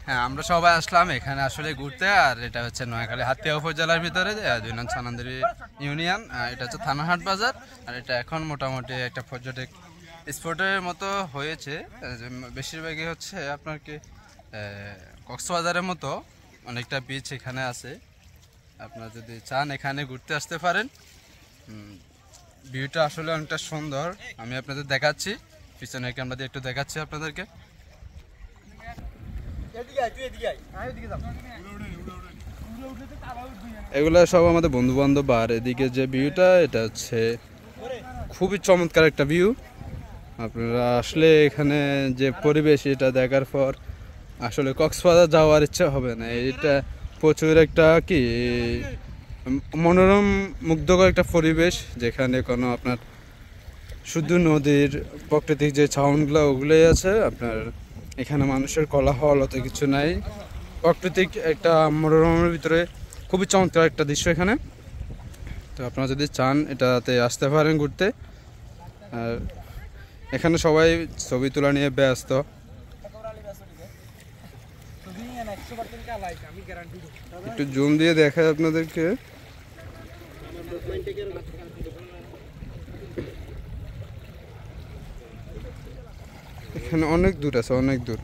হ্যাঁ, আমরা সবাই আসলাম এখানে আসলে ঘুরতে। আর এটা হচ্ছে নোয়াখালী হাতিয়া উপজেলার ভিতরে ২ নং ছানান্দিরি ইউনিয়ন। এটা হচ্ছে থানাহাট বাজার। আর এটা এখন মোটামুটি একটা পর্যটক স্পটের মতো হয়েছে। বেশিরভাগই হচ্ছে আপনার কি কক্সবাজারের মতো অনেকটা বিচ এখানে আছে। আপনারা যদি চান এখানে ঘুরতে আসতে পারেন। ভিউটা আসলে অনেকটা সুন্দর। আমি আপনাদের দেখাচ্ছি, পিছনে ক্যামেরা দিয়ে একটু দেখাচ্ছি আপনাদেরকে। এগুলো সব আমাদের বন্ধু বান্ধব। আর এদিকে যে ভিউটা, এটা হচ্ছে খুবই চমৎকার একটা ভিউ। আপনারা আসলে এখানে যে পরিবেশ, এটা দেখার পর আসলে কক্সবাজার যাওয়ার ইচ্ছা হবে না। এটা প্রচুর একটা কি মনোরম মুগ্ধকর একটা পরিবেশ, যেখানে কোনো আপনার শুধু নদীর প্রাকৃতিক যে সাউন্ডগুলো ওগুলোই আছে। আপনার এখানে মানুষের কোলাহল অত কিছু নাই। প্রাকৃতিক একটা মনোরমের ভিতরে খুবই চমৎকার একটা দৃশ্য এখানে। তো আপনারা যদি চান এটাতে আসতে পারেন ঘুরতে। আর এখানে সবাই ছবি তোলা নিয়ে ব্যস্ত। একটু জুম দিয়ে দেখায় আপনাদেরকে। এখানে অনেক দূর আছে, অনেক দূর।